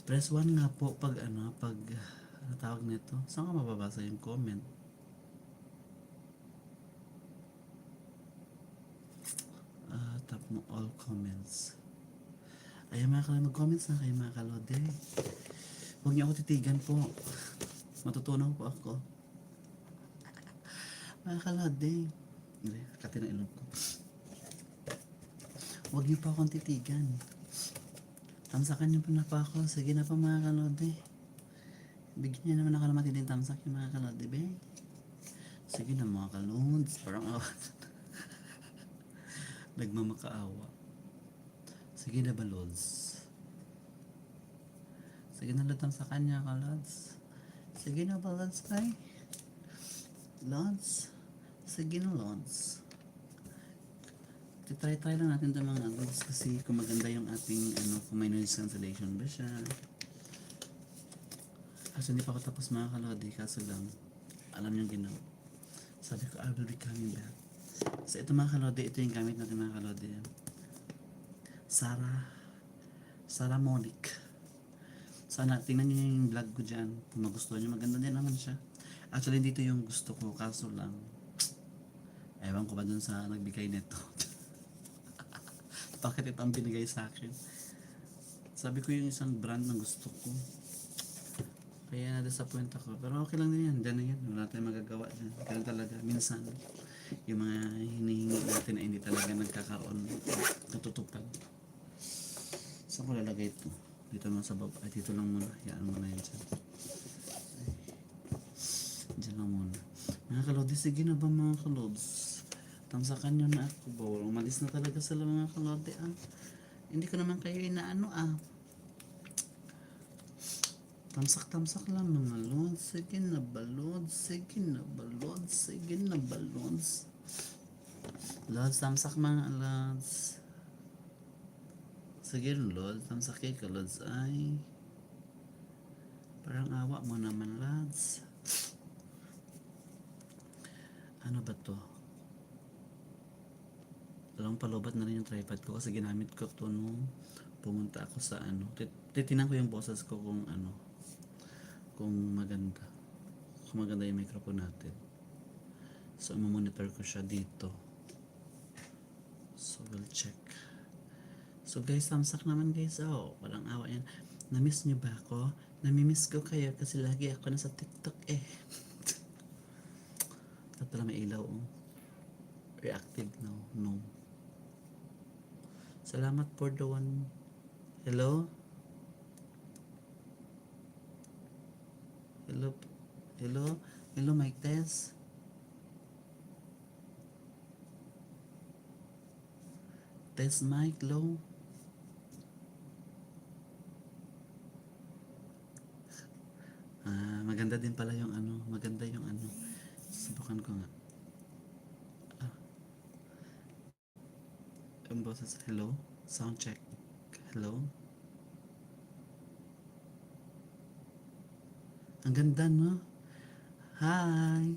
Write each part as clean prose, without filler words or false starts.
Press 1 nga po pag ano tawag nito? Saan ka mababasa yung comment? Tap mo all comments. Ayan mga kalod, mag-comments na kayo mga kalod. Huwag niyo ako titigan po. Matutunan po ako. Mga kalod Hindi, kati na ilong ko. Huwag niyo pa akong titigan. Tamsakan niyo pa na pa ako. Sige na pa mga kalod Bigyan niyo naman ako ng matinding tamsak yung mga kalod Sige na mga kalods. Parang awat. Nagmamakaawa. Sige na ba lods? Sige na lutang sa kanya kalods. Sige na ba lods ay? Lods? Sige na lods. Try lang natin itong mga lods kasi kung maganda yung ating kung may noise cancellation ba siya. Kasi hindi pa ako tapos mga kalodi kaso lang alam yung ginawa. Sabi ko I will be coming back. So ito mga kalodi, ito yung gamit natin mga kalodi. Sarah Monique. Sana tingnan nyo yung vlog ko dyan. Kung magustuhan nyo, maganda din naman siya. Actually dito yung gusto ko kaso lang ewan ko ba dun sa nagbigay nito. Bakit ito ang binigay sa akin? Sabi ko yung isang brand na gusto ko. Kaya na-disappoint ako. Pero okay lang din yan. Diyan na yan. Wala tayong magagawa dyan. Ganun talaga. Minsan, yung mga hinihingi natin ay hindi talaga nagkakaroon. Natutupad. Saan ko lalagay ito? Dito lang sa baba. Ay, dito lang muna. Hayaan mo na yan dyan. Diyan lang muna. Mga kalodi, sige na ba mga kalods? Tamsakan nyo na ako. Bawal. Umalis na talaga sila mga kalodi Hindi ko naman kayo inaano Tamsak lang mga lods. Sige na ba lods? Sige na ba lods? Sige na ba lods? Lods, tamsak mga lods. Sige lods, tamsak kayo ka lods ay. Parang awa mo naman lods. Ano ba to? Alam palubat na rin yung tripod ko kasi ginamit ko to nung pumunta ako sa titinan ko yung boses ko kung maganda yung microphone natin. So monitor ko siya dito. So we'll check. So guys, tamsak naman guys. Walang awa yan. Na-miss nyo ba ako? Nami-miss ko kayo kasi lagi ako nasa TikTok Ito pala may ilaw Reactive now. No. Salamat for the one. Hello? Hello Mike Tess. Tess Mike, low. Maganda din pala yung maganda yung subukan ko nga. Ang boses, hello? Sound check. Hello? Ang ganda, no? Hi!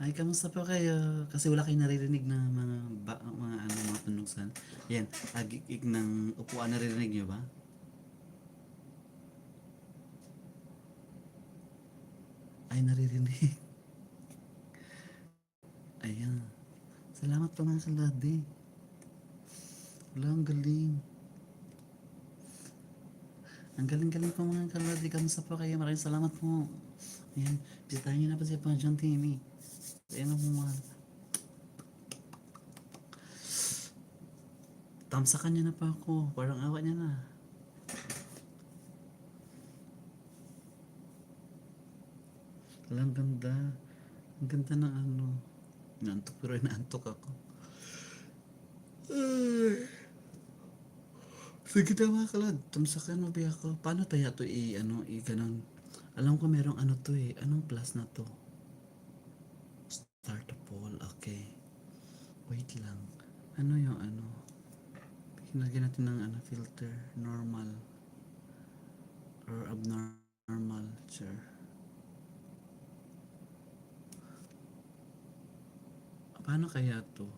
Hi, kamusta po kayo? Kasi wala kayong naririnig na mga tunugsan. Yan, agik ng upuan, naririnig nyo ba? Ay, naririnig. Ayan. Salamat po mga kaladi. Wala, ang galing. Ang galing-galing po mga kaladi. Kamusta po kayo? Maraming salamat po. Ayan. Bisitahin nyo na po si Panjang TV. Ayan po mga. Tamsakan niya na pa ako. Parang awa niya na. Ang ganda. Ang ganda ng Naantok pero inaantok ako. Sige na mga kalad. Tamsakan mo ba ako? Paano tayo ito ganun? Alam ko merong to Anong plus na to? Start a poll. Okay. Wait lang. Ano yung Hinagyan natin ng filter. Normal. Or abnormal. Sure. Paano kaya to?